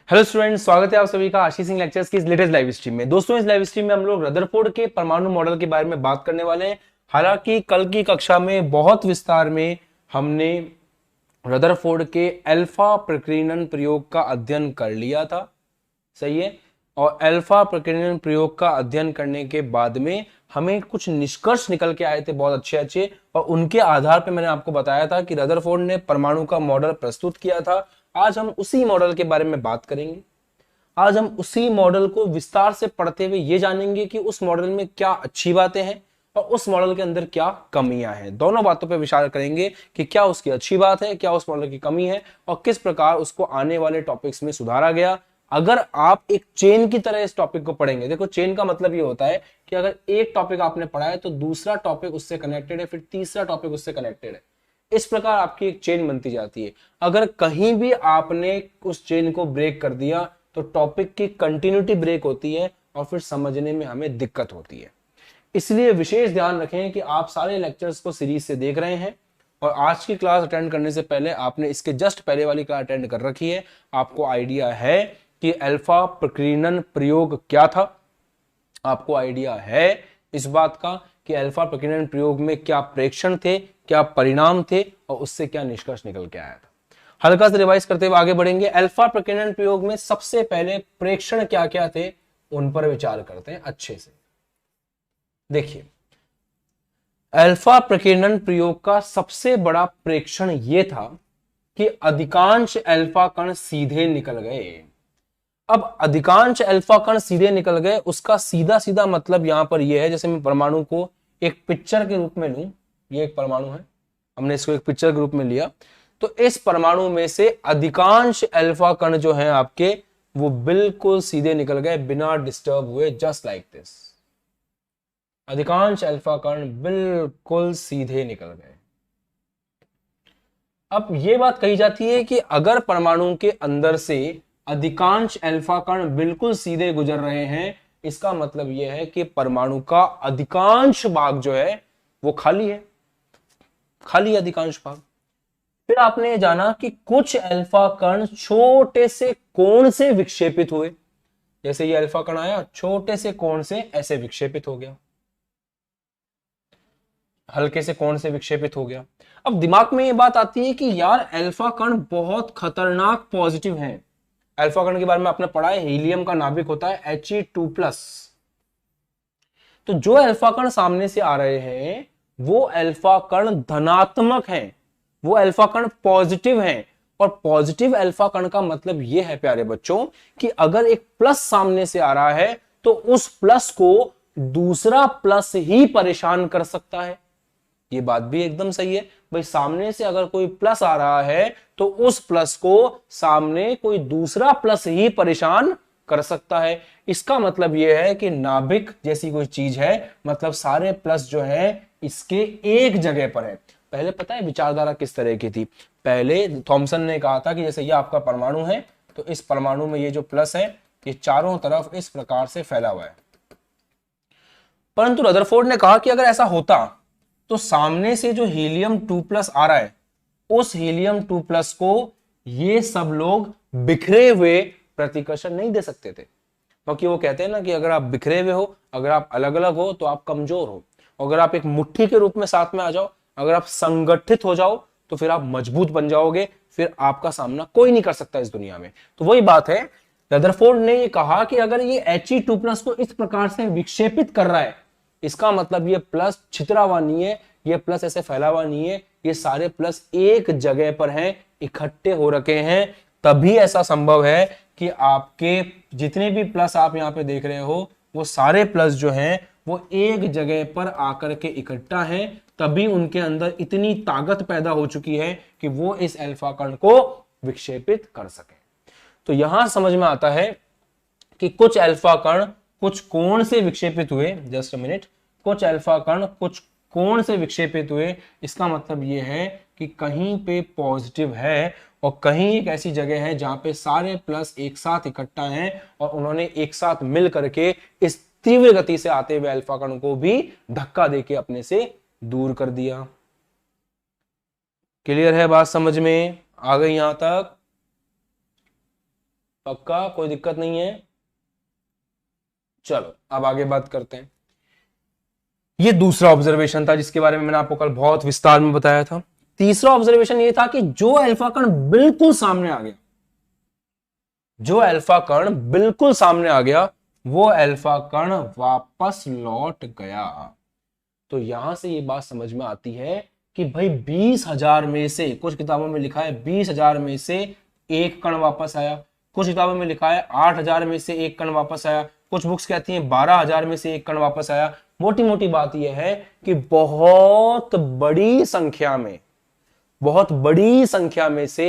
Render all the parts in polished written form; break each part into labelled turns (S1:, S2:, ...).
S1: Hello students, स्वागत है आप सभी का आशीष सिंह लेक्चर्स की इस लेटेस्ट लाइव स्ट्रीम में। दोस्तों, इस लाइव स्ट्रीम में हम लोग रदरफोर्ड के परमाणु मॉडल के बारे में बात करने वाले हैं। हालांकि कल की कक्षा में बहुत विस्तार में हमने रदरफोर्ड के अल्फा प्रकीर्णन प्रयोग का अध्ययन कर लिया था, सही है। और अल्फा प्रकीर्णन प्रयोग का अध्ययन करने के बाद में हमें कुछ निष्कर्ष निकल के आए थे बहुत अच्छे अच्छे, और उनके आधार पर मैंने आपको बताया था कि रदरफोर्ड ने परमाणु का मॉडल प्रस्तुत किया था। आज हम उसी मॉडल के बारे में बात करेंगे। आज हम उसी मॉडल को विस्तार से पढ़ते हुए ये जानेंगे कि उस मॉडल में क्या अच्छी बातें हैं और उस मॉडल के अंदर क्या कमियां हैं। दोनों बातों पर विचार करेंगे कि क्या उसकी अच्छी बात है, क्या उस मॉडल की कमी है और किस प्रकार उसको आने वाले टॉपिक्स में सुधारा गया। अगर आप एक चेन की तरह इस टॉपिक को पढ़ेंगे, देखो चेन का मतलब ये होता है कि अगर एक टॉपिक आपने पढ़ा है तो दूसरा टॉपिक उससे कनेक्टेड है, फिर तीसरा टॉपिक उससे कनेक्टेड है। इस प्रकार आपकी एक चेन बनती जाती है। अगर कहीं भी आपने उस चेन को ब्रेक कर दिया तो टॉपिक की कंटिन्यूटी ब्रेक होती है और फिर समझने में हमें दिक्कत होती है। इसलिए विशेष ध्यान रखें कि आप सारे लेक्चर्स को सीरीज से देख रहे हैं और आज की क्लास अटेंड करने से पहले आपने इसके जस्ट पहले वाली क्लास अटेंड कर रखी है। आपको आइडिया है कि अल्फा प्रकीर्णन प्रयोग क्या था, आपको आइडिया है इस बात का कि अल्फा प्रकीर्णन प्रयोग में क्या प्रेक्षण थे, क्या परिणाम थे और उससे क्या निष्कर्ष निकल के आया था। हल्का से रिवाइज करते हुए आगे बढ़ेंगे। अल्फा प्रकीर्णन प्रयोग में सबसे पहले प्रेक्षण क्या क्या थे उन पर विचार करते हैं अच्छे से। देखिए, अल्फा प्रकीर्णन प्रयोग का सबसे बड़ा प्रेक्षण यह था कि अधिकांश अल्फा कण सीधे निकल गए। अब अधिकांश अल्फा कण सीधे निकल गए, उसका सीधा सीधा मतलब यहां पर यह है, जैसे मैं परमाणु को एक पिक्चर के रूप में लूं, ये एक परमाणु है, हमने इसको एक पिक्चर के रूप में लिया, तो इस परमाणु में से अधिकांश अल्फा कण जो हैं आपके, वो बिल्कुल सीधे निकल गए बिना डिस्टर्ब हुए, जस्ट लाइक दिस। अधिकांश अल्फा कण बिल्कुल सीधे निकल गए। अब यह बात कही जाती है कि अगर परमाणु के अंदर से अधिकांश अल्फा कण बिल्कुल सीधे गुजर रहे हैं, इसका मतलब यह है कि परमाणु का अधिकांश भाग जो है वो खाली है, खाली अधिकांश भाग। फिर आपने जाना कि कुछ अल्फा कण छोटे से कोण से विक्षेपित हुए। जैसे ये अल्फा कण आया, छोटे से कोण से ऐसे विक्षेपित हो गया, हल्के से कोण से विक्षेपिट हो गया। अब दिमाग में ये बात आती है कि यार अल्फा कण बहुत खतरनाक पॉजिटिव हैं। अल्फा कण के बारे में आपने पढ़ा है, हीलियम का नाभिक होता है He2+। तो जो अल्फा कण सामने से आ रहे हैं वो अल्फा कण धनात्मक हैं, वो अल्फा कण पॉजिटिव हैं। और पॉजिटिव अल्फा कण का मतलब यह है प्यारे बच्चों कि अगर एक प्लस सामने से आ रहा है तो उस प्लस को दूसरा प्लस ही परेशान कर सकता है। ये बात भी एकदम सही है भाई, सामने से अगर कोई प्लस आ रहा है तो उस प्लस को सामने कोई दूसरा प्लस ही परेशान कर सकता है। इसका मतलब यह है कि नाभिक जैसी कोई चीज है, मतलब सारे प्लस जो है इसके एक जगह पर है। पहले पता है विचारधारा किस तरह की थी? पहले थॉमसन ने कहा था कि जैसे ये आपका परमाणु है तो इस परमाणु में ये जो प्लस है ये चारों तरफ इस प्रकार से फैला हुआ है। परंतु रदरफोर्ड ने कहा कि अगर ऐसा होता तो सामने से जो He2+ आ रहा है उस He2+ को ये सब लोग बिखरे हुए प्रतिकर्षण नहीं दे सकते थे, क्योंकि वो कहते हैं ना कि अगर आप बिखरे हुए हो, अगर आप अलग अलग हो तो आप कमजोर हो, अगर आप एक मुट्ठी के रूप में साथ में आ जाओ, अगर आप संगठित हो जाओ तो फिर आप मजबूत बन जाओगे, फिर आपका सामना कोई नहीं कर सकता इस दुनिया में। तो वही बात है, रदरफोर्ड ने ये कहा कि अगर ये He2+ को इस प्रकार से विक्षेपित कर रहा है, इसका मतलब ये प्लस छितरा हुआ नहीं है, ये प्लस ऐसे फैला हुआ नहीं है, ये सारे प्लस एक जगह पर हैं, इकट्ठे हो रखे हैं। तभी ऐसा संभव है कि आपके जितने भी प्लस आप यहां पे देख रहे हो वो सारे प्लस जो हैं वो एक जगह पर आकर के इकट्ठा हैं। तभी उनके अंदर इतनी ताकत पैदा हो चुकी है कि वो इस अल्फा कण को विक्षेपित कर सके। तो यहां समझ में आता है कि कुछ अल्फा कण कुछ कोण से विक्षेपित हुए, जस्ट अ मिनट, कुछ अल्फा कण कुछ कोण से विक्षेपित हुए। इसका मतलब यह है कि कहीं पे पॉजिटिव है और कहीं एक ऐसी जगह है जहां पे सारे प्लस एक साथ इकट्ठा हैं और उन्होंने एक साथ मिल करके इस तीव्र गति से आते हुए अल्फा कण को भी धक्का देके अपने से दूर कर दिया। क्लियर है बात? समझ में आ गई यहां तक? पक्का, कोई दिक्कत नहीं है। चलो अब आगे बात करते हैं। ये दूसरा ऑब्जर्वेशन था जिसके बारे में मैंने आपको कल बहुत विस्तार में बताया था। तीसरा ऑब्जर्वेशन ये था कि जो अल्फा कण बिल्कुल सामने आ गया, जो अल्फा कण बिल्कुल सामने आ गया, वो अल्फा कण वापस लौट गया। तो यहां से ये बात समझ में आती है कि भाई 20,000 में से, कुछ किताबों में लिखा है 20,000 में से एक कण वापस आया, कुछ किताबों में लिखा है 8,000 में से एक कण वापस आया, कुछ बुक्स कहती हैं 12,000 में से एक कण वापस आया। मोटी मोटी बात यह है कि बहुत बड़ी संख्या में, बहुत बड़ी संख्या में से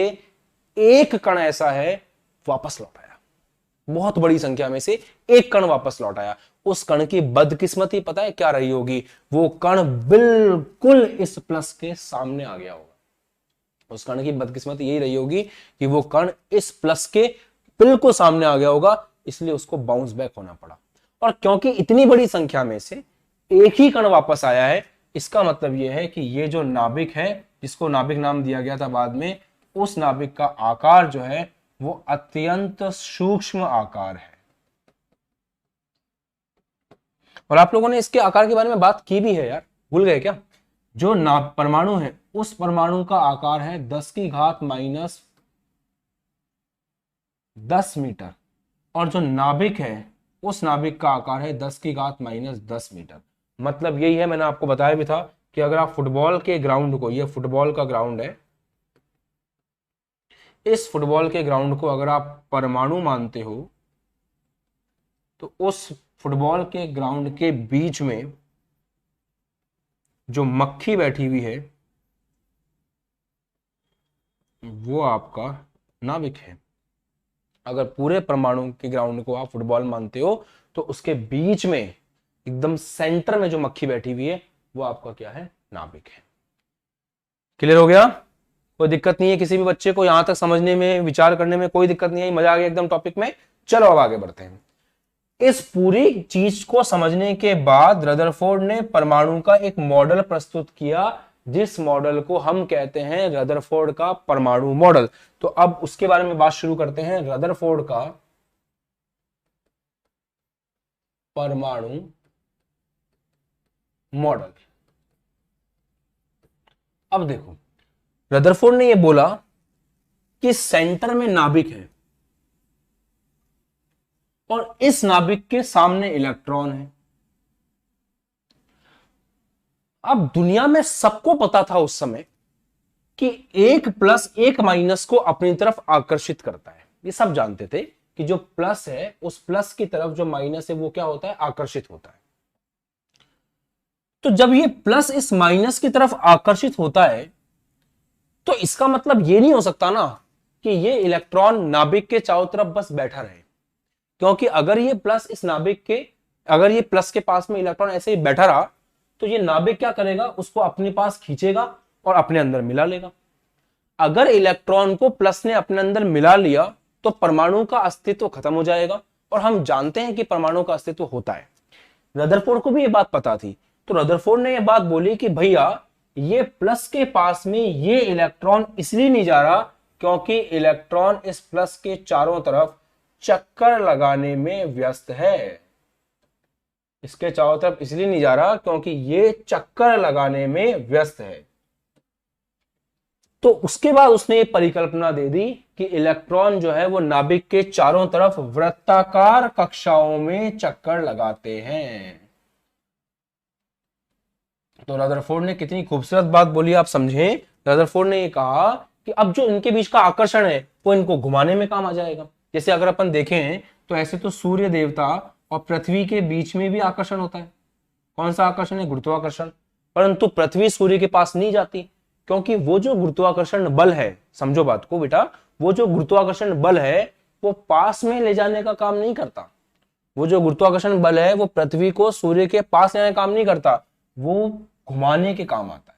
S1: एक कण ऐसा है वापस लौट आया। बहुत बड़ी संख्या में से एक कण वापस लौट आया। उस कण की बदकिस्मती पता है क्या रही होगी? वो कण बिल्कुल इस प्लस के सामने आ गया होगा। उस कण की बदकिस्मती यही रही होगी कि वो कण इस प्लस के बिल्कुल सामने आ गया होगा, इसलिए उसको बाउंस बैक होना पड़ा। और क्योंकि इतनी बड़ी संख्या में से एक ही कण वापस आया है, इसका मतलब यह है कि ये जो नाभिक है, जिसको नाभिक नाम दिया गया था बाद में, उस नाभिक का आकार जो है वो अत्यंत सूक्ष्म आकार है। और आप लोगों ने इसके आकार के बारे में बात की भी है यार, भूल गए क्या? जो परमाणु है उस परमाणु का आकार है 10 की घात माइनस 10 मीटर, और जो नाभिक है उस नाभिक का आकार है 10 की घात माइनस 10 मीटर। मतलब यही है, मैंने आपको बताया भी था कि अगर आप फुटबॉल के ग्राउंड को, ये फुटबॉल का ग्राउंड है, इस फुटबॉल के ग्राउंड को अगर आप परमाणु मानते हो, तो उस फुटबॉल के ग्राउंड के बीच में जो मक्खी बैठी हुई है वो आपका नाभिक है। अगर पूरे परमाणु के ग्राउंड को आप फुटबॉल मानते हो, तो उसके बीच में एकदम सेंटर में जो मक्खी बैठी हुई है वो आपका क्या है? नाभिक है। क्लियर हो गया? कोई दिक्कत नहीं है किसी भी बच्चे को यहां तक समझने में, विचार करने में कोई दिक्कत नहीं है? मजा आ गया एकदम टॉपिक में? चलो अब आगे बढ़ते हैं। इस पूरी चीज को समझने के बाद रदरफोर्ड ने परमाणु का एक मॉडल प्रस्तुत किया, जिस मॉडल को हम कहते हैं रदरफोर्ड का परमाणु मॉडल। तो अब उसके बारे में बात शुरू करते हैं, रदरफोर्ड का परमाणु मॉडल। अब देखो, रदरफोर्ड ने यह बोला कि सेंटर में नाभिक है और इस नाभिक के सामने इलेक्ट्रॉन है। अब दुनिया में सबको पता था उस समय कि एक प्लस एक माइनस को अपनी तरफ आकर्षित करता है। ये सब जानते थे कि जो प्लस है उस प्लस की तरफ जो माइनस है वो क्या होता है? आकर्षित होता है। तो जब ये प्लस इस माइनस की तरफ आकर्षित होता है, तो इसका मतलब ये नहीं हो सकता ना कि ये इलेक्ट्रॉन नाभिक के चारों तरफ बस बैठा रहे। क्योंकि अगर ये प्लस इस नाभिक के, अगर ये प्लस के पास में इलेक्ट्रॉन ऐसे ही बैठा रहा, तो ये नाभिक क्या करेगा? उसको अपने पास खींचेगा और अपने अंदर मिला लेगा। अगर इलेक्ट्रॉन को प्लस ने अपने अंदर मिला लिया तो परमाणु का अस्तित्व खत्म हो जाएगा। और हम जानते हैं कि परमाणु का अस्तित्व होता है। रदरफोर्ड को भी ये बात पता थी। तो रदरफोर्ड ने ये बात बोली कि भैया ये प्लस के पास में ये इलेक्ट्रॉन इसलिए नहीं जा रहा क्योंकि इलेक्ट्रॉन इस प्लस के चारों तरफ चक्कर लगाने में व्यस्त है। इसके चारों तरफ इसलिए नहीं जा रहा क्योंकि ये चक्कर लगाने में व्यस्त है। तो उसके बाद उसने ये परिकल्पना दे दी कि इलेक्ट्रॉन जो है वो नाभिक के चारों तरफ वृत्ताकार कक्षाओं में चक्कर लगाते हैं। तो रदरफोर्ड ने कितनी खूबसूरत बात बोली, आप समझें। रदरफोर्ड ने ये कहा कि अब जो इनके बीच का आकर्षण है वो इनको घुमाने में काम आ जाएगा। जैसे अगर अपन देखें तो ऐसे तो सूर्य देवता और पृथ्वी के बीच में भी आकर्षण होता है। कौन सा आकर्षण है? गुरुत्वाकर्षण। परंतु पृथ्वी सूर्य के पास नहीं जाती क्योंकि वो जो गुरुत्वाकर्षण बल है, समझो बात को बेटा, वो जो गुरुत्वाकर्षण बल है वो पास में ले जाने का काम नहीं करता। वो जो गुरुत्वाकर्षण बल है वो पृथ्वी को सूर्य के पास लेने का काम नहीं करता, वो घुमाने के काम आता है।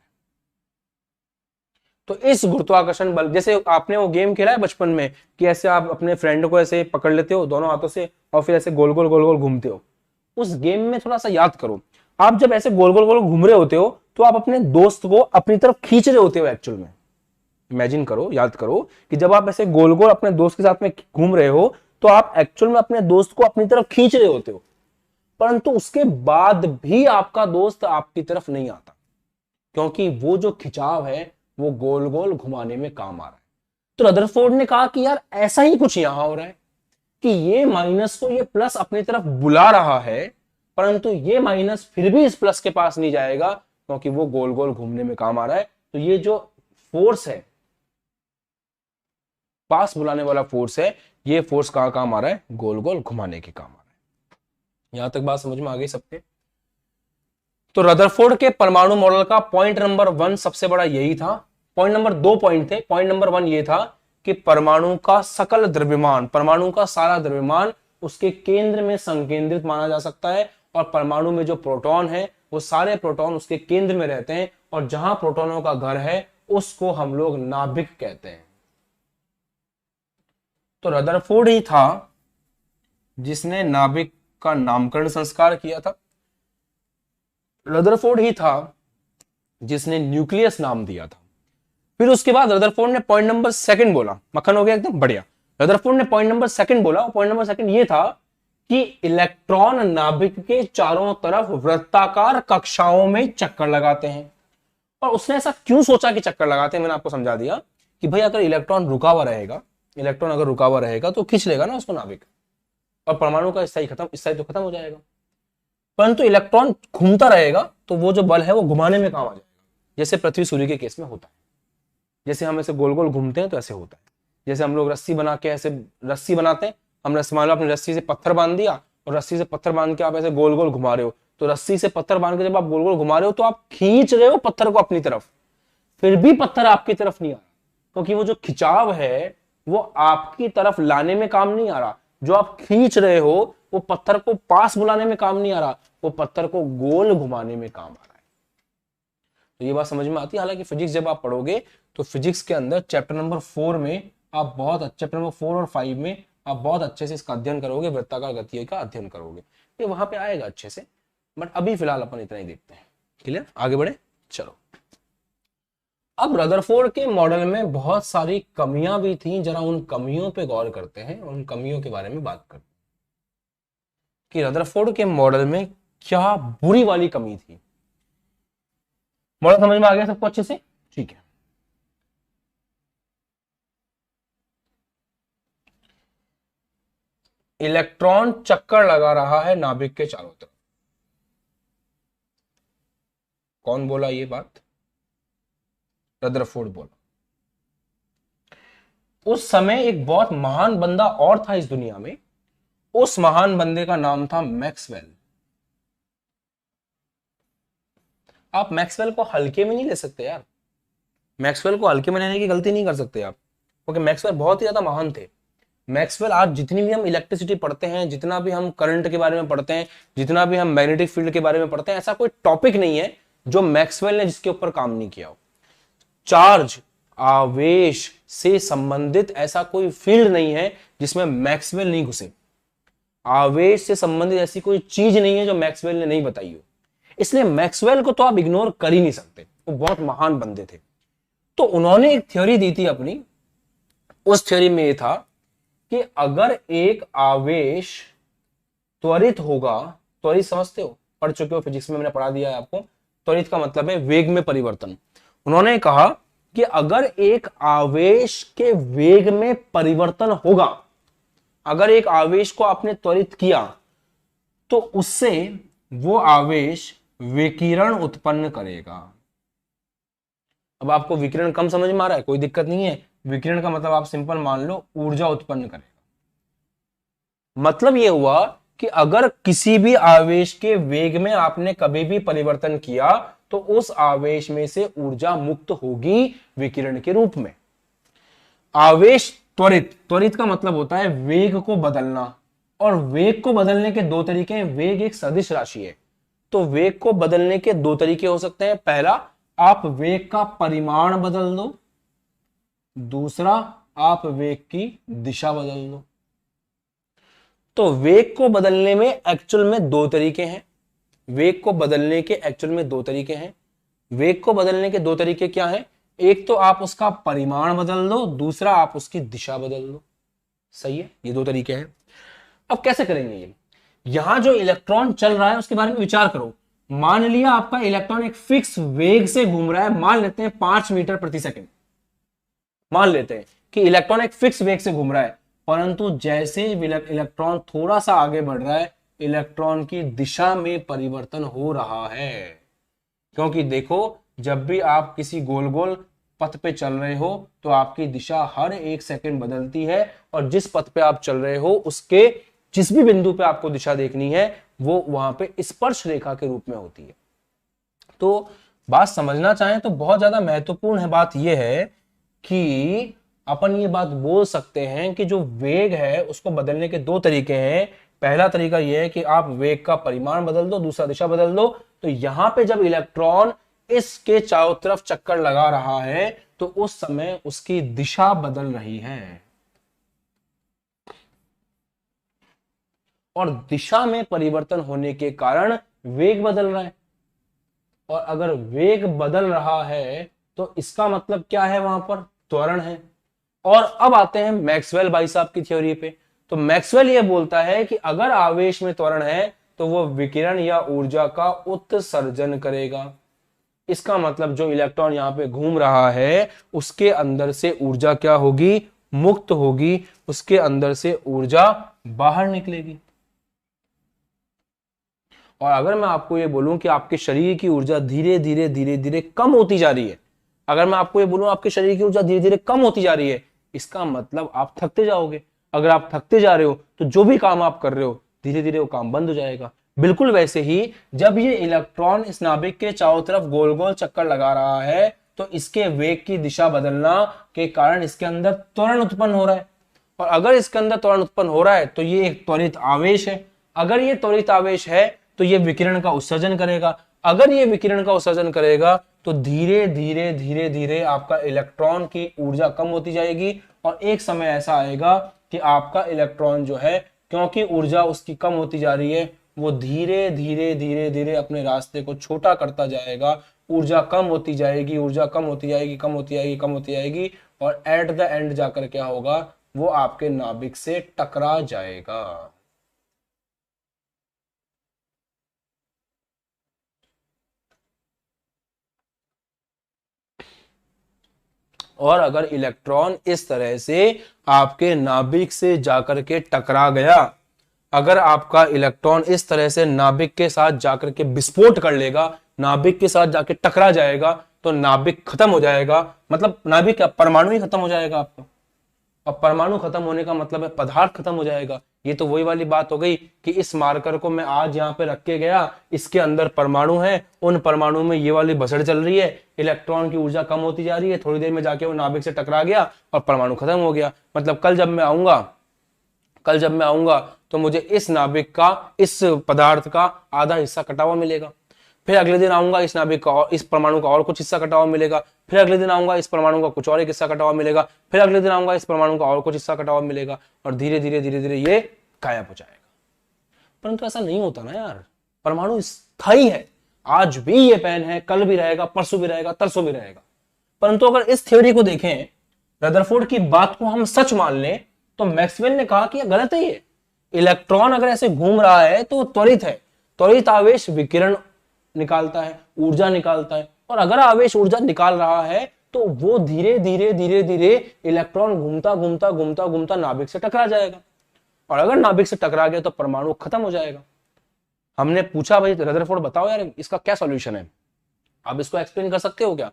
S1: तो इस गुरुत्वाकर्षण बल, जैसे आपने वो गेम खेला है बचपन में कि ऐसे आप अपने फ्रेंड को ऐसे पकड़ लेते हो दोनों हाथों से और फिर ऐसे गोल गोल गोल गोल घूमते हो। उस गेम में थोड़ा सा याद करो, आप जब ऐसे गोल गोल गोल घूम रहे होते हो तो आप अपने दोस्त को अपनी तरफ खींच रहे होते हो। एक्चुअल में इमेजिन करो, याद करो कि जब आप ऐसे गोल गोल अपने दोस्त के साथ में घूम रहे हो तो आप एक्चुअल में अपने दोस्त को अपनी तरफ खींच रहे होते हो, परंतु उसके बाद भी आपका दोस्त आपकी तरफ नहीं आता, क्योंकि वो जो खिंचाव है वो गोल गोल घुमाने में काम आ रहा है। तो रदरफोर्ड ने कहा कि यार ऐसा ही कुछ यहां हो रहा है कि ये माइनस को ये प्लस अपनी तरफ बुला रहा है, परंतु ये माइनस फिर भी इस प्लस के पास नहीं जाएगा, क्योंकि वो गोल गोल घूमने में काम आ रहा है। तो ये जो फोर्स है, पास बुलाने वाला फोर्स है, ये फोर्स कहां काम आ रहा है? गोल गोल घुमाने के काम आ रहा है। यहां तक बात समझ में आ गई सबके? तो रदरफोर्ड के परमाणु मॉडल का पॉइंट नंबर 1 सबसे बड़ा यही था। पॉइंट नंबर 2 पॉइंट थे। पॉइंट नंबर 1 ये था कि परमाणु का सकल द्रव्यमान, परमाणु का सारा द्रव्यमान उसके केंद्र में संकेंद्रित माना जा सकता है, और परमाणु में जो प्रोटॉन है वो सारे प्रोटॉन उसके केंद्र में रहते हैं, और जहां प्रोटॉनों का घर है उसको हम लोग नाभिक कहते हैं। तो रदरफोर्ड ही था जिसने नाभिक का नामकरण संस्कार किया था। रदरफोर्ड ही था जिसने न्यूक्लियस नाम दिया था। फिर उसके बाद रदरफोर्ड ने पॉइंट नंबर 2 बोला, मक्खन हो गया एकदम बढ़िया। रदरफोर्ड ने पॉइंट नंबर 2 बोला, पॉइंट नंबर 2 ये था कि इलेक्ट्रॉन नाभिक के चारों तरफ वृत्ताकार कक्षाओं में चक्कर लगाते हैं। और उसने ऐसा क्यों सोचा कि चक्कर लगाते हैं, मैंने आपको समझा दिया कि भाई अगर इलेक्ट्रॉन रुका हुआ रहेगा, इलेक्ट्रॉन अगर रुका हुआ रहेगा तो खींच लेगा ना उसको नाभिक, और परमाणु का हिस्सा तो खत्म हो जाएगा। परंतु इलेक्ट्रॉन घूमता रहेगा तो वो जो बल है वो घुमाने में काम आ जाएगा, जैसे पृथ्वी सूर्य के केस में होता है। जैसे हम ऐसे गोल गोल घूमते हैं तो ऐसे होता है। जैसे हम लोग रस्सी बना के ऐसे रस्सी बनाते हैं, हम रस्सी मान लो अपनी रस्सी से पत्थर बांध दिया, और रस्सी से पत्थर बांध के आप ऐसे गोल गोल घुमा रहे हो, तो रस्सी से पत्थर बांध के जब आप गोल गोल घुमा रहे हो तो आप खींच रहे हो पत्थर को अपनी तरफ, फिर भी पत्थर आपकी तरफ नहीं आ रहा, क्योंकि वो जो खिंचाव है वो आपकी तरफ लाने में काम नहीं आ रहा। जो आप खींच रहे हो वो पत्थर को पास बुलाने में काम नहीं आ रहा, वो पत्थर को गोल घुमाने में काम आ रहा है। तो ये बात समझ में आती है। हालांकि फिजिक्स जब आप पढ़ोगे तो फिजिक्स के अंदर चैप्टर नंबर 4 में आप बहुत अच्छे, चैप्टर नंबर 4 और 5 में आप बहुत अच्छे से इसका अध्ययन करोगे, वृत्ताकार गति का अध्ययन करोगे, ये वहां पे आएगा अच्छे से। बट अभी फिलहाल अपन इतना ही देखते हैं। क्लियर? आगे बढ़े, चलो। अब रदरफोर्ड के मॉडल में बहुत सारी कमियां भी थी, जरा उन कमियों पे गौर करते हैं, उन कमियों के बारे में बात करते हैं कि रदरफोर्ड के मॉडल में क्या बुरी वाली कमी थी। मॉडल समझ में आ गया सबको अच्छे से? ठीक है। इलेक्ट्रॉन चक्कर लगा रहा है नाभिक के चारों तरफ। कौन बोला ये बात? रदरफोर्ड बोला। उस समय एक बहुत महान बंदा और था इस दुनिया में, उस महान बंदे का नाम था मैक्सवेल। आप मैक्सवेल को हल्के में नहीं ले सकते यार, मैक्सवेल को हल्के में लेने की गलती नहीं कर सकते आप, क्योंकि मैक्सवेल बहुत ही ज्यादा महान थे। मैक्सवेल, आज जितनी भी हम इलेक्ट्रिसिटी पढ़ते हैं, जितना भी हम करंट के बारे में पढ़ते हैं, जितना भी हम मैग्नेटिक फील्ड के बारे में पढ़ते हैं, ऐसा कोई टॉपिक नहीं है जो मैक्सवेल ने जिसके ऊपर काम नहीं किया हो। चार्ज, आवेश से संबंधित ऐसा कोई फील्ड नहीं है जिसमें मैक्सवेल नहीं घुसे। आवेश से संबंधित ऐसी कोई चीज नहीं है जो मैक्सवेल ने नहीं बताई हो। इसलिए मैक्सवेल को तो आप इग्नोर कर ही नहीं सकते, वो बहुत महान बंदे थे। तो उन्होंने एक थ्योरी दी थी अपनी। उस थ्योरी में यह था कि अगर एक आवेश त्वरित होगा, त्वरित समझते हो, पढ़ चुके हो फिजिक्स में, मैंने पढ़ा दिया है आपको। त्वरित का मतलब है वेग में परिवर्तन। उन्होंने कहा कि अगर एक आवेश के वेग में परिवर्तन होगा, अगर एक आवेश को आपने त्वरित किया तो उससे वो आवेश विकिरण उत्पन्न करेगा। अब आपको विकिरण कम समझ में आ रहा है, कोई दिक्कत नहीं है। विकिरण का मतलब आप सिंपल मान लो ऊर्जा उत्पन्न करेगा। मतलब यह हुआ कि अगर किसी भी आवेश के वेग में आपने कभी भी परिवर्तन किया तो उस आवेश में से ऊर्जा मुक्त होगी विकिरण के रूप में। आवेश त्वरित, त्वरित का मतलब होता है वेग को बदलना, और वेग को बदलने के दो तरीके हैं। वेग एक सदिश राशि है, तो वेग को बदलने के दो तरीके हो सकते हैं। पहला, आप वेग का परिमाण बदल दो, दूसरा आप वेग की दिशा बदल दो। तो वेग को बदलने में एक्चुअल में दो तरीके हैं। वेग को बदलने के एक्चुअल में दो तरीके हैं। वेग को बदलने के दो तरीके क्या हैं? एक तो आप उसका परिमाण बदल दो, दूसरा आप उसकी दिशा बदल दो। सही है, ये दो तरीके हैं। अब कैसे करेंगे ये? यहां जो इलेक्ट्रॉन चल रहा है उसके बारे में विचार करो। मान लिया आपका इलेक्ट्रॉन एक फिक्स वेग से घूम रहा है, मान लेते हैं 5 मीटर प्रति सेकंड। मान लेते हैं कि इलेक्ट्रॉन एक फिक्स वेग से घूम रहा है, परंतु जैसे इलेक्ट्रॉन थोड़ा सा आगे बढ़ रहा है, इलेक्ट्रॉन की दिशा में परिवर्तन हो रहा है। क्योंकि देखो, जब भी आप किसी गोल गोल पथ पे चल रहे हो तो आपकी दिशा हर एक सेकंड बदलती है, और जिस पथ पे आप चल रहे हो उसके जिस भी बिंदु पे आपको दिशा देखनी है वो वहां पे स्पर्श रेखा के रूप में होती है। तो बात समझना चाहें तो बहुत ज्यादा महत्वपूर्ण है बात यह है कि अपन ये बात बोल सकते हैं कि जो वेग है उसको बदलने के दो तरीके हैं। पहला तरीका यह है कि आप वेग का परिमाण बदल दो, दूसरा दिशा बदल दो। तो यहां पे जब इलेक्ट्रॉन इसके चारों तरफ चक्कर लगा रहा है तो उस समय उसकी दिशा बदल रही है, और दिशा में परिवर्तन होने के कारण वेग बदल रहा है। और अगर वेग बदल रहा है तो इसका मतलब क्या है? वहां पर त्वरण है। और अब आते हैं मैक्सवेल भाई साहब की थ्योरी पे। तो मैक्सवेल ये बोलता है कि अगर आवेश में त्वरण है तो वो विकिरण या ऊर्जा का उत्सर्जन करेगा। इसका मतलब जो इलेक्ट्रॉन यहां पे घूम रहा है उसके अंदर से ऊर्जा क्या होगी? मुक्त होगी, उसके अंदर से ऊर्जा बाहर निकलेगी। और अगर मैं आपको ये बोलूं कि आपके शरीर की ऊर्जा धीरे धीरे धीरे धीरे कम होती जा रही है, अगर मैं आपको ये बोलूं आपके शरीर की ऊर्जा धीरे धीरे कम होती जा रही है, इसका मतलब आप थकते जाओगे। अगर आप थकते जा रहे हो तो जो भी काम आप कर रहे हो धीरे धीरे वो काम बंद हो जाएगा। बिल्कुल वैसे ही जब ये इलेक्ट्रॉन इस नाभिक के चारों तरफ गोल गोल चक्कर लगा रहा है तो इसके वेग की दिशा बदलना के कारण इसके अंदर त्वरण उत्पन्न हो रहा है। और अगर इसके अंदर त्वरण उत्पन्न हो रहा है तो ये एक त्वरित आवेश है। अगर ये त्वरित आवेश है तो ये विकिरण का उत्सर्जन करेगा। अगर ये विकिरण का उत्सर्जन करेगा तो धीरे धीरे धीरे धीरे आपका इलेक्ट्रॉन की ऊर्जा कम होती जाएगी, और एक समय ऐसा आएगा कि आपका इलेक्ट्रॉन जो है, क्योंकि ऊर्जा उसकी कम होती जा रही है, वो धीरे धीरे धीरे धीरे अपने रास्ते को छोटा करता जाएगा। ऊर्जा कम होती जाएगी, ऊर्जा कम होती जाएगी, कम होती जाएगी, कम होती जाएगी, और एट द एंड जाकर क्या होगा? वो आपके नाभिक से टकरा जाएगा। और अगर इलेक्ट्रॉन इस तरह से आपके नाभिक से जाकर के टकरा गया, अगर आपका इलेक्ट्रॉन इस तरह से नाभिक के साथ जाकर के विस्फोट कर लेगा, नाभिक के साथ जाके टकरा जाएगा, तो नाभिक खत्म हो जाएगा। मतलब नाभिक क्या, परमाणु ही खत्म हो जाएगा आपका। और परमाणु खत्म होने का मतलब है पदार्थ खत्म हो जाएगा। ये तो वही वाली बात हो गई कि इस मार्कर को मैं आज यहाँ पे रख के गया, इसके अंदर परमाणु है, उन परमाणु में ये वाली भसड़ चल रही है, इलेक्ट्रॉन की ऊर्जा कम होती जा रही है, थोड़ी देर में जाके वो नाभिक से टकरा गया और परमाणु खत्म हो गया। मतलब कल जब मैं आऊंगा तो मुझे इस नाभिक का, इस पदार्थ का आधा हिस्सा कटा हुआ मिलेगा। फिर अगले दिन आऊंगा, इस नाभिक का और इस परमाणु का और कुछ हिस्सा कटा हुआ मिलेगा। फिर अगले दिन आऊंगा, इस परमाणु का कुछ और एक हिस्सा कटा हुआ मिलेगा। फिर अगले दिन आऊंगा, इस परमाणु का और कुछ हिस्सा कटा हुआ मिलेगा, और धीरे धीरे धीरे धीरे ये गायब हो जाएगा। परंतु ऐसा नहीं होता ना यार, परमाणु स्थायी है। आज भी ये पेन है, कल भी रहेगा, परसों भी रहेगा, तरसों भी रहेगा। परंतु अगर इस थ्योरी को देखें, रदरफोर्ड की बात को हम सच मान लें, तो मैक्सवेल ने कहा कि यह गलत है। ये इलेक्ट्रॉन अगर ऐसे घूम रहा है तो त्वरित है, त्वरित आवेश विकिरण निकालता है, ऊर्जा निकालता है। और अगर आवेश ऊर्जा निकाल रहा है तो वो धीरे धीरे धीरे धीरे इलेक्ट्रॉन घूमता घूमता घूमता घूमता नाभिक से टकरा जाएगा, और अगर नाभिक से टकरा गया तो परमाणु खत्म हो जाएगा। हमने पूछा भाई रदरफोर्ड बताओ यार इसका क्या सॉल्यूशन है, आप इसको एक्सप्लेन कर सकते हो क्या?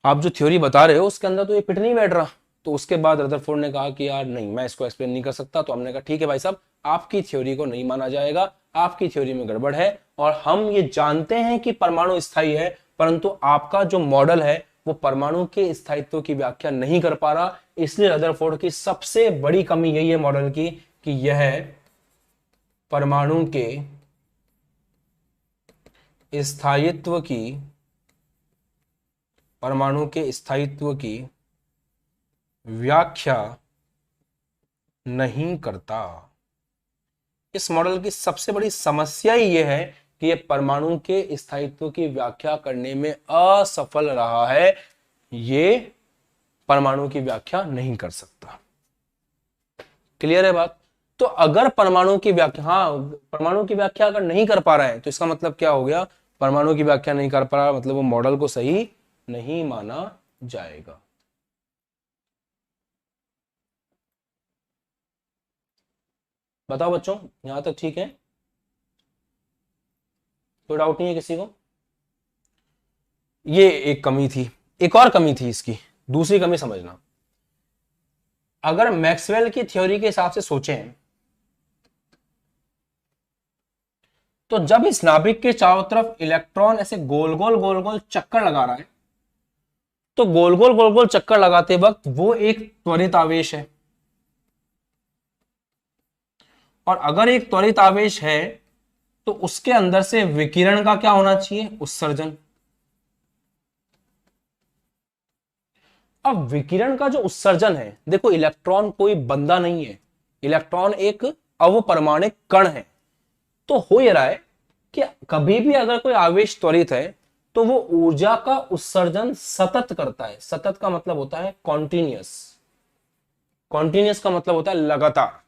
S1: आप जो थ्योरी बता रहे हो उसके अंदर तो ये फिट नहीं बैठ रहा। तो उसके बाद रदरफोर्ड ने कहा कि यार नहीं, मैं इसको एक्सप्लेन नहीं कर सकता। तो हमने कहा ठीक है भाई साहब, आपकी थ्योरी को नहीं माना जाएगा, आपकी थ्योरी में गड़बड़ है। और हम ये जानते हैं कि परमाणु स्थायी है, परंतु आपका जो मॉडल है वो परमाणु के स्थायित्व की व्याख्या नहीं कर पा रहा। इसलिए रदरफोर्ड की सबसे बड़ी कमी यही है मॉडल की कि यह परमाणु के स्थायित्व की व्याख्या नहीं करता। इस मॉडल की सबसे बड़ी समस्या ही यह है कि यह परमाणु के स्थायित्व की व्याख्या करने में असफल रहा है। ये परमाणु की व्याख्या नहीं कर सकता। क्लियर है बात? तो अगर परमाणु की व्याख्या, हाँ परमाणु की व्याख्या अगर नहीं कर पा रहा है तो इसका मतलब क्या हो गया, परमाणु की व्याख्या नहीं कर पा रहा मतलब वो मॉडल को सही नहीं माना जाएगा। बताओ बच्चों, यहां तक ठीक है? कोई डाउट नहीं है किसी को? ये एक कमी थी। एक और कमी थी इसकी, दूसरी कमी समझना। अगर मैक्सवेल की थ्योरी के हिसाब से सोचें तो जब इस नाभिक के चारों तरफ इलेक्ट्रॉन ऐसे गोल गोल चक्कर लगा रहा है, तो गोल गोल चक्कर लगाते वक्त वो एक त्वरित आवेश है। और अगर एक त्वरित आवेश है तो उसके अंदर से विकिरण का क्या होना चाहिए, उत्सर्जन। अब विकिरण का जो उत्सर्जन है, देखो इलेक्ट्रॉन कोई बंदा नहीं है, इलेक्ट्रॉन एक अवपरमाणिक कण है। तो हो ये रहा है कि कभी भी अगर कोई आवेश त्वरित है तो वो ऊर्जा का उत्सर्जन सतत करता है। सतत का मतलब होता है कॉन्टिन्यूअस, कॉन्टिन्यूअस का मतलब होता है लगातार।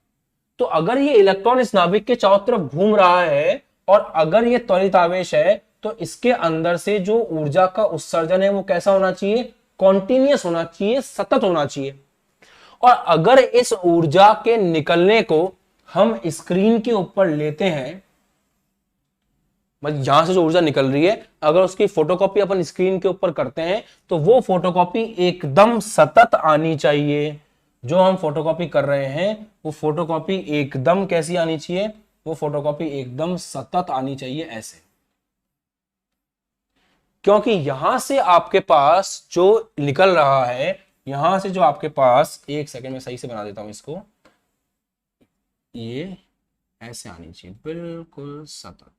S1: तो अगर ये इलेक्ट्रॉन इस नाभिक के चारों तरफ घूम रहा है और अगर ये त्वरित आवेश है तो इसके अंदर से जो ऊर्जा का उत्सर्जन है वो कैसा होना चाहिए, कॉन्टिन्यूअस होना चाहिए, सतत होना चाहिए। और अगर इस ऊर्जा के निकलने को हम स्क्रीन के ऊपर लेते हैं, मतलब यहां से जो ऊर्जा निकल रही है अगर उसकी फोटोकॉपी अपन स्क्रीन के ऊपर करते हैं तो वो फोटोकॉपी एकदम सतत आनी चाहिए। जो हम फोटोकॉपी कर रहे हैं वो फोटोकॉपी एकदम कैसी आनी चाहिए, वो फोटोकॉपी एकदम सतत आनी चाहिए ऐसे। क्योंकि यहां से आपके पास जो निकल रहा है, यहां से जो आपके पास, एक सेकंड में सही से बना देता हूं इसको, ये ऐसे आनी चाहिए बिल्कुल सतत।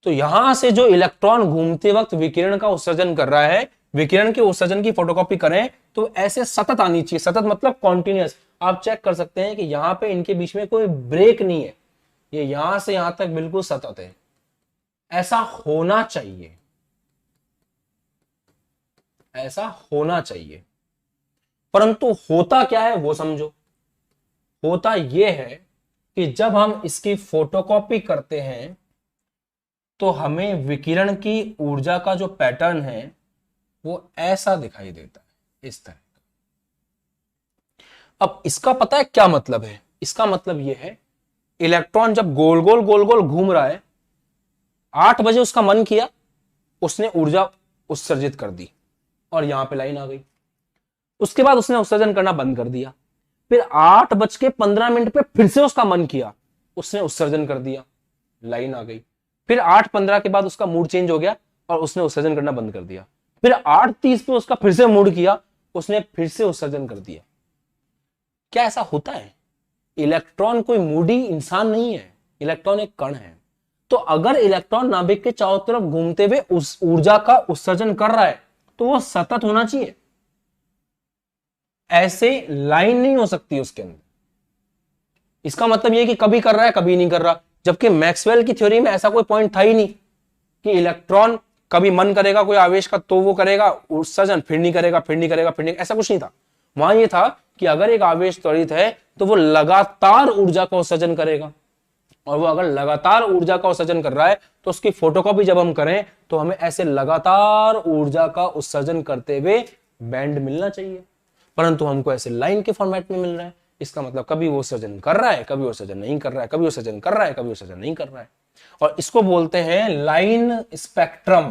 S1: तो यहां से जो इलेक्ट्रॉन घूमते वक्त विकिरण का उत्सर्जन कर रहा है, विकिरण के उत्सर्जन की फोटोकॉपी करें तो ऐसे सतत आनी चाहिए। सतत मतलब कॉन्टिन्यूअस। आप चेक कर सकते हैं कि यहां पे इनके बीच में कोई ब्रेक नहीं है, ये यहां से यहां तक बिल्कुल सतत है। ऐसा होना चाहिए, ऐसा होना चाहिए। परंतु होता क्या है वो समझो। होता यह है कि जब हम इसकी फोटोकॉपी करते हैं तो हमें विकिरण की ऊर्जा का जो पैटर्न है वो ऐसा दिखाई देता है, इस तरह। अब इसका पता है क्या मतलब है? इसका मतलब यह है, इलेक्ट्रॉन जब गोल गोल घूम रहा है, 8 बजे उसका मन किया, उसने ऊर्जा उत्सर्जित कर दी और यहां पे लाइन आ गई। उसके बाद उसने उत्सर्जन करना बंद कर दिया। फिर 8:15 पे फिर से उसका मन किया, उसने उत्सर्जन कर दिया, लाइन आ गई। फिर 8:15 के बाद उसका मूड चेंज हो गया और उसने उत्सर्जन करना बंद कर दिया। फिर 8:30 पे उसका फिर से मूड किया, उसने फिर से उत्सर्जन कर दिया। क्या ऐसा होता है? इलेक्ट्रॉन कोई मूडी इंसान नहीं है, इलेक्ट्रॉन एक कण है। तो अगर इलेक्ट्रॉन नाभिक के चारों तरफ घूमते हुए उस ऊर्जा का उत्सर्जन कर रहा है तो वो सतत होना चाहिए, ऐसे लाइन नहीं हो सकती उसके अंदर। इसका मतलब यह कि कभी कर रहा है कभी नहीं कर रहा, जबकि मैक्सवेल की थ्योरी में ऐसा कोई पॉइंट था ही नहीं कि इलेक्ट्रॉन कभी मन करेगा कोई आवेश का तो वो करेगा उत्सर्जन, फिर नहीं करेगा, फिर नहीं करेगा, फिर नहीं, ऐसा कुछ नहीं था। वहां यह था कि अगर एक आवेश त्वरित है तो वो लगातार ऊर्जा का उत्सर्जन करेगा, और वो अगर लगातार ऊर्जा का उत्सर्जन कर रहा है तो उसकी फोटोकॉपी जब हम करें तो हमें ऐसे लगातार ऊर्जा का उत्सर्जन करते हुए बैंड मिलना चाहिए। परंतु हमको ऐसे लाइन के फॉर्मेट में मिल रहा है। इसका मतलब कभी वो उत्सर्जन कर रहा है, कभी उत्सर्जन नहीं कर रहा है, कभी उत्सर्जन कर रहा है, कभी उत्सर्जन नहीं कर रहा है। और इसको बोलते हैं लाइन स्पेक्ट्रम।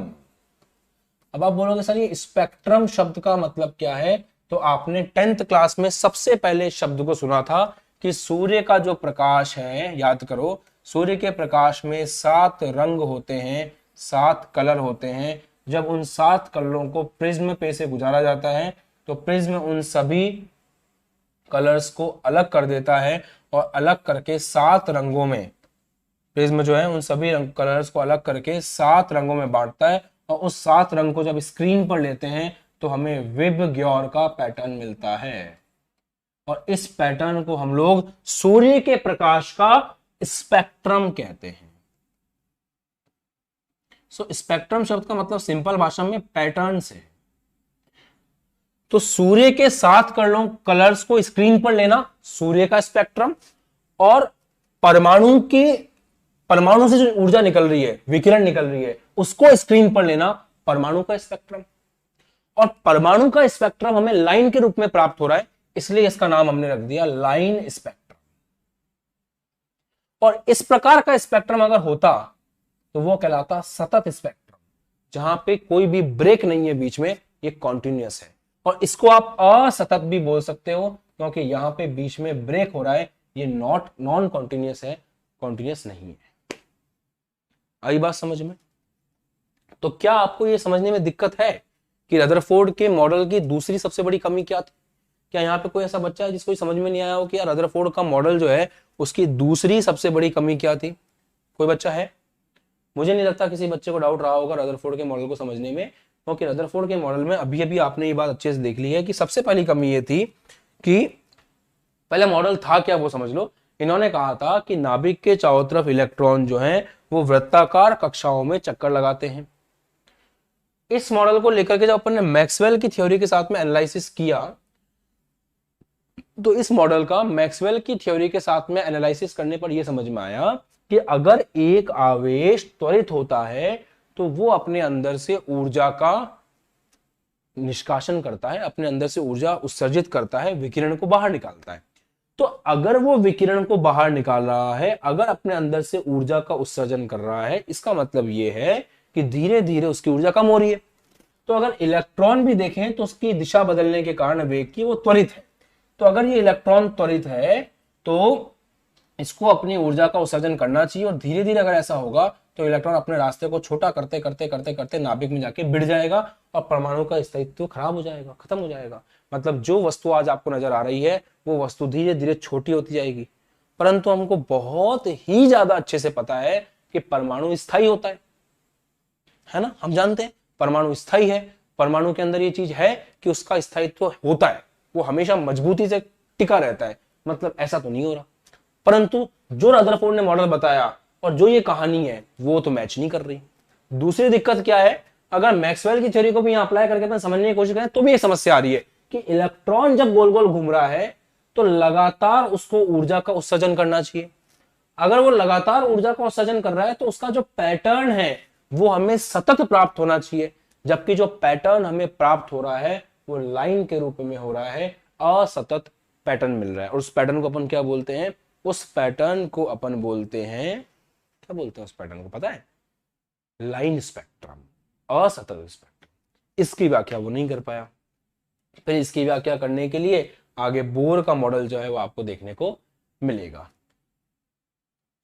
S1: अब आप बोलोगे सर ये स्पेक्ट्रम शब्द का मतलब क्या है? तो आपने 10th क्लास में सबसे पहले शब्द को सुना था कि सूर्य का जो प्रकाश है, याद करो, सूर्य के प्रकाश में 7 रंग होते हैं, 7 कलर होते हैं। जब उन 7 कलरों को प्रिज्म पे से गुजारा जाता है तो प्रिज्म उन सभी कलर्स को अलग कर देता है और अलग करके 7 रंगों में, प्रिज्म जो है उन सभी कलर्स को अलग करके 7 रंगों में बांटता है। और उस 7 रंग को जब स्क्रीन पर लेते हैं तो हमें विबग्योर का पैटर्न मिलता है। और इस पैटर्न को हम लोग सूर्य के प्रकाश का स्पेक्ट्रम कहते हैं। सो स्पेक्ट्रम शब्द का मतलब सिंपल भाषा में पैटर्न है। तो सूर्य के 7 कलर्स को स्क्रीन पर लेना, सूर्य का स्पेक्ट्रम, और परमाणु से जो ऊर्जा निकल रही है, विकिरण निकल रही है, उसको स्क्रीन पर लेना, परमाणु का स्पेक्ट्रम। और परमाणु का स्पेक्ट्रम हमें लाइन के रूप में प्राप्त हो रहा है, इसलिए इसका नाम हमने रख दिया लाइन स्पेक्ट्रम। और इस प्रकार का स्पेक्ट्रम अगर होता तो वो कहलाता सतत स्पेक्ट्रम, जहां पे कोई भी ब्रेक नहीं है बीच में, ये कॉन्टिन्यूअस है। और इसको आप असतत भी बोल सकते हो, क्योंकि यहां पे बीच में ब्रेक हो रहा है, ये नॉन कॉन्टिन्यूअस है, कॉन्टिन्यूअस नहीं है। आई बात समझ में? तो क्या आपको ये समझने में दिक्कत है कि रदरफोर्ड के मॉडल की दूसरी सबसे बड़ी कमी क्या थी? क्या यहाँ पे कोई ऐसा बच्चा है जिसको समझ में नहीं आया हो कि यार रदरफोर्ड का मॉडल जो है उसकी दूसरी सबसे बड़ी कमी क्या थी? कोई बच्चा है? मुझे नहीं लगता किसी बच्चे को डाउट रहा होगा रदरफोर्ड के मॉडल को समझने में, क्योंकि रदरफोर्ड के मॉडल में अभी अभी आपने ये बात अच्छे से देख ली है कि सबसे पहली कमी ये थी कि पहले मॉडल था क्या वो समझ लो। इन्होंने कहा था कि नाभिक के चारों तरफ इलेक्ट्रॉन जो हैं वो वृत्ताकार कक्षाओं में चक्कर लगाते हैं। इस मॉडल को लेकर के जब अपन ने मैक्सवेल की थ्योरी के साथ में एनालिसिस किया, तो इस मॉडल का मैक्सवेल की थ्योरी के साथ में एनालिसिस करने पर यह समझ में आया कि अगर एक आवेश त्वरित होता है तो वो अपने अंदर से ऊर्जा का निष्कासन करता है, अपने अंदर से ऊर्जा उत्सर्जित करता है, विकिरण को बाहर निकालता है। तो अगर वो विकिरण को बाहर निकाल रहा है, अगर अपने अंदर से ऊर्जा का उत्सर्जन कर रहा है, इसका मतलब यह है कि धीरे धीरे उसकी ऊर्जा कम हो रही है। तो अगर इलेक्ट्रॉन भी देखें तो उसकी दिशा बदलने के कारण वेग की वो त्वरित है। तो अगर ये इलेक्ट्रॉन त्वरित है तो इसको अपनी ऊर्जा का उत्सर्जन करना चाहिए, और धीरे धीरे अगर ऐसा होगा तो इलेक्ट्रॉन अपने रास्ते को छोटा करते करते करते करते नाभिक में जाके भिड़ जाएगा और परमाणु का स्थायित्व खराब हो जाएगा, खत्म हो जाएगा। मतलब जो वस्तु आज आपको नजर आ रही है वो वस्तु धीरे धीरे छोटी होती जाएगी। परंतु हमको बहुत ही ज्यादा अच्छे से पता है कि परमाणु स्थायी होता है ना। हम जानते हैं परमाणु स्थायी है, परमाणु के अंदर ये चीज है कि उसका स्थायित्व होता है, वो हमेशा मजबूती से टिका रहता है। मतलब ऐसा तो नहीं हो रहा। परंतु जो रदरफोर्ड ने मॉडल बताया और जो ये कहानी है वो तो मैच नहीं कर रही। दूसरी दिक्कत क्या है, अगर मैक्सवेल की थ्योरी को भी यहां अप्लाई करके अपन समझने की कोशिश करें तो भी एक समस्या आ रही है कि इलेक्ट्रॉन जब गोल गोल घूम रहा है तो लगातार उसको ऊर्जा का उत्सर्जन करना चाहिए। अगर वो लगातार ऊर्जा का उत्सर्जन कर रहा है तो उसका जो पैटर्न है वो हमें सतत प्राप्त होना चाहिए, जबकि जो पैटर्न हमें प्राप्त हो रहा है वो लाइन के रूप में हो रहा है, असतत पैटर्न मिल रहा है। और उस पैटर्न को अपन क्या बोलते हैं? उस पैटर्न को अपन बोलते हैं, क्या बोलते हैं उस पैटर्न को पता है? लाइन स्पेक्ट्रम, असतत स्पेक्ट्रम। इसकी व्याख्या वो नहीं कर पाया। फिर इसकी व्याख्या करने के लिए आगे बोर का मॉडल जो है वो आपको देखने को मिलेगा।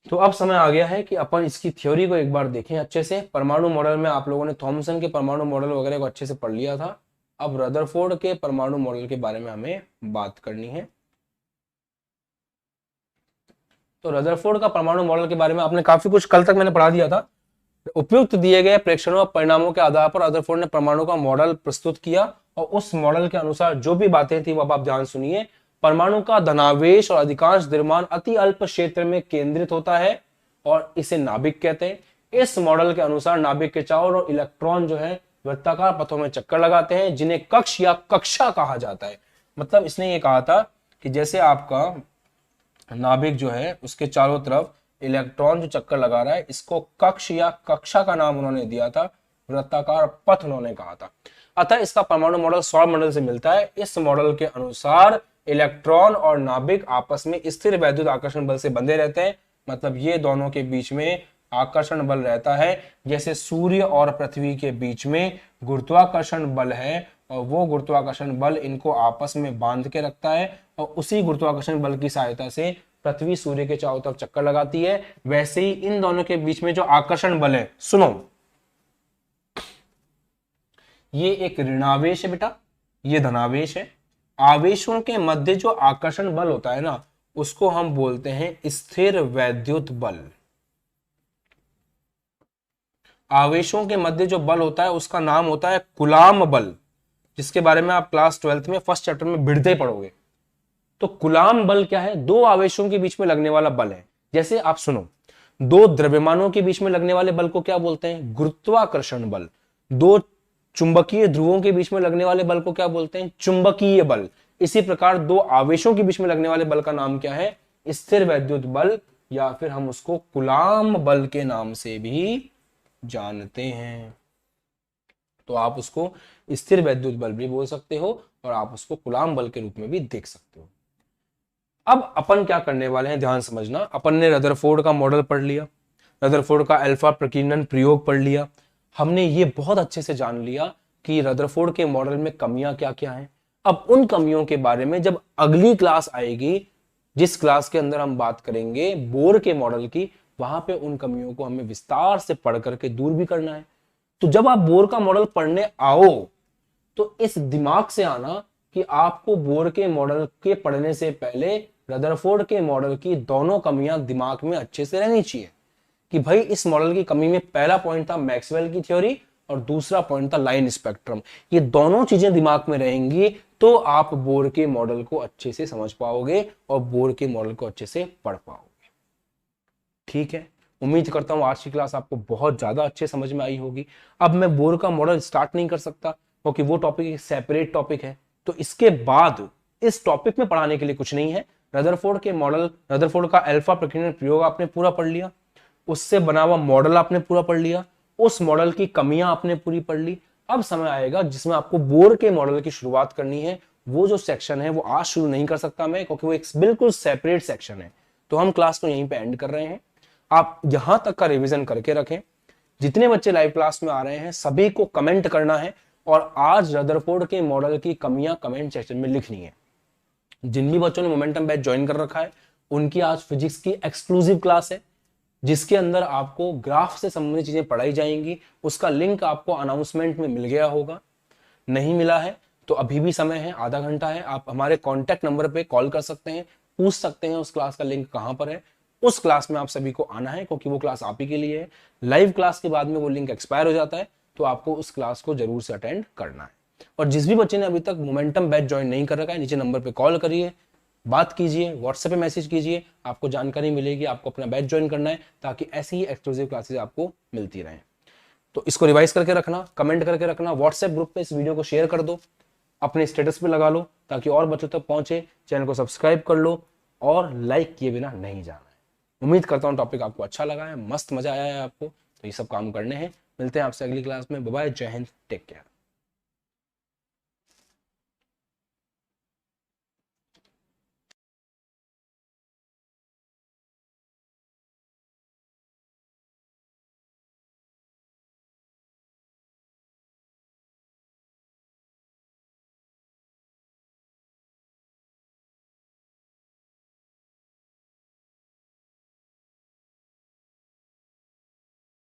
S1: तो अब समय आ गया है कि अपन इसकी थ्योरी को एक बार देखें अच्छे से। परमाणु मॉडल में आप लोगों ने थॉमसन के परमाणु मॉडल वगैरह को अच्छे से पढ़ लिया था। अब रदरफोर्ड के परमाणु मॉडल के बारे में हमें बात करनी है। तो रदरफोर्ड का परमाणु मॉडल के बारे में आपने काफी कुछ कल तक मैंने पढ़ा दिया था। उपयुक्त दिए गए प्रेक्षणों और परिणामों के आधार पर रदरफोर्ड ने परमाणु का मॉडल प्रस्तुत किया, और उस मॉडल के अनुसार जो भी बातें थी वो अब आप ध्यान सुनिए। परमाणु का धनावेश और अधिकांश द्रव्यमान अति अल्प क्षेत्र में केंद्रित होता है और इसे नाभिक कहते हैं। इस मॉडल के अनुसार नाभिक के चारों ओर इलेक्ट्रॉन जो है वृत्ताकार पथों में चक्कर लगाते हैं, जिन्हें कक्ष या कक्षा कहा जाता है। मतलब इसने ये कहा था कि जैसे आपका नाभिक जो है उसके चारों तरफ इलेक्ट्रॉन जो चक्कर लगा रहा है, इसको कक्ष या कक्षा का नाम उन्होंने दिया था, वृत्ताकार पथ उन्होंने कहा था। अतः इसका परमाणु मॉडल सौर मंडल से मिलता है। इस मॉडल के अनुसार इलेक्ट्रॉन और नाभिक आपस में स्थिर वैद्युत आकर्षण बल से बंधे रहते हैं। मतलब ये दोनों के बीच में आकर्षण बल रहता है, जैसे सूर्य और पृथ्वी के बीच में गुरुत्वाकर्षण बल है, और वो गुरुत्वाकर्षण बल इनको आपस में बांध के रखता है, और उसी गुरुत्वाकर्षण बल की सहायता से पृथ्वी सूर्य के चारों तरफ चक्कर लगाती है। वैसे ही इन दोनों के बीच में जो आकर्षण बल है, सुनो, ये एक ऋणावेश है बेटा, ये धनावेश है। आवेशों के मध्य जो आकर्षण बल होता है ना, उसको हम बोलते हैं स्थिर वैद्युत बल। आवेशों के मध्य जो बल होता है उसका नाम होता है कूलाम्ब बल, जिसके बारे में आप क्लास 12th में फर्स्ट चैप्टर में भिड़ते पढ़ोगे। तो कूलाम्ब बल क्या है? दो आवेशों के बीच में लगने वाला बल है। जैसे आप सुनो, दो द्रव्यमानों के बीच में लगने वाले बल को क्या बोलते हैं? गुरुत्वाकर्षण बल। दो चुंबकीय ध्रुवों के बीच में लगने वाले बल को क्या बोलते हैं? चुंबकीय बल। इसी प्रकार दो आवेशों के बीच में लगने वाले बल का नाम क्या है? स्थिर वैद्युत बल, या फिर हम उसको कूलाम बल के नाम से भी जानते हैं। तो आप उसको स्थिर वैद्युत बल भी बोल सकते हो और आप उसको कूलाम बल के रूप में भी देख सकते हो। अब अपन क्या करने वाले हैं, ध्यान समझना। अपन ने रदरफोर्ड का मॉडल पढ़ लिया, रदरफोर्ड का अल्फा प्रकीर्णन प्रयोग पढ़ लिया। हमने ये बहुत अच्छे से जान लिया कि रदरफोर्ड के मॉडल में कमियां क्या क्या हैं। अब उन कमियों के बारे में जब अगली क्लास आएगी, जिस क्लास के अंदर हम बात करेंगे बोर के मॉडल की, वहां पे उन कमियों को हमें विस्तार से पढ़ करके दूर भी करना है। तो जब आप बोर का मॉडल पढ़ने आओ तो इस दिमाग से आना कि आपको बोर के मॉडल के पढ़ने से पहले रदरफोर्ड के मॉडल की दोनों कमियां दिमाग में अच्छे से रहनी चाहिए। कि भाई इस मॉडल की कमी में पहला पॉइंट था मैक्सवेल की थ्योरी और दूसरा पॉइंट था लाइन स्पेक्ट्रम। ये दोनों चीजें दिमाग में रहेंगी तो आप बोर के मॉडल को अच्छे से समझ पाओगे और बोर के मॉडल को अच्छे से पढ़ पाओगे। ठीक है, उम्मीद करता हूं आज की क्लास आपको बहुत ज्यादा अच्छे समझ में आई होगी। अब मैं बोर का मॉडल स्टार्ट नहीं कर सकता क्योंकि वो टॉपिक एक सेपरेट टॉपिक है, तो इसके बाद इस टॉपिक में पढ़ाने के लिए कुछ नहीं है। रदरफोर्ड के मॉडल, रदरफोर्ड का अल्फा प्रकीर्णन प्रयोग आपने पूरा पढ़ लिया, उससे बना हुआ मॉडल आपने पूरा पढ़ लिया, उस मॉडल की कमियां आपने पूरी पढ़ ली। अब समय आएगा जिसमें आपको बोर के मॉडल की शुरुआत करनी है। वो जो सेक्शन है वो आज शुरू नहीं कर सकता मैं, क्योंकि वो एक बिल्कुल सेपरेट सेक्शन है। तो हम क्लास को यहीं पे एंड कर रहे हैं। आप यहां तक का रिवीजन करके रखें। जितने बच्चे लाइव क्लास में आ रहे हैं सभी को कमेंट करना है और आज रदरफोर्ड के मॉडल की कमियां कमेंट सेक्शन में लिखनी है। जिन भी बच्चों ने मोमेंटम बैच ज्वाइन कर रखा है उनकी आज फिजिक्स की एक्सक्लूसिव क्लास है, जिसके अंदर आपको ग्राफ से संबंधित चीजें पढ़ाई जाएंगी। उसका लिंक आपको अनाउंसमेंट में मिल गया होगा, नहीं मिला है तो अभी भी समय है, आधा घंटा है। आप हमारे कॉन्टैक्ट नंबर पे कॉल कर सकते हैं, पूछ सकते हैं उस क्लास का लिंक कहां पर है। उस क्लास में आप सभी को आना है क्योंकि वो क्लास आप ही के लिए है। लाइव क्लास के बाद में वो लिंक एक्सपायर हो जाता है, तो आपको उस क्लास को जरूर से अटेंड करना है। और जिस भी बच्चे ने अभी तक मोमेंटम बैच ज्वाइन नहीं कर रखा है, नीचे नंबर पे कॉल करिए, बात कीजिए, व्हाट्सएप पे मैसेज कीजिए, आपको जानकारी मिलेगी। आपको अपना बैच ज्वाइन करना है ताकि ऐसी ही एक्सक्लूसिव क्लासेस आपको मिलती रहें। तो इसको रिवाइज करके रखना, कमेंट करके रखना, व्हाट्सएप ग्रुप पे इस वीडियो को शेयर कर दो, अपने स्टेटस पे लगा लो ताकि और बच्चों तक पहुंचे। चैनल को सब्सक्राइब कर लो और लाइक किए बिना नहीं जाना है। उम्मीद करता हूं टॉपिक आपको अच्छा लगा है, मस्त मजा आया है आपको। तो ये सब काम करने हैं। मिलते हैं आपसे अगली क्लास में। बाय बाय, जय हिंद, टेक केयर।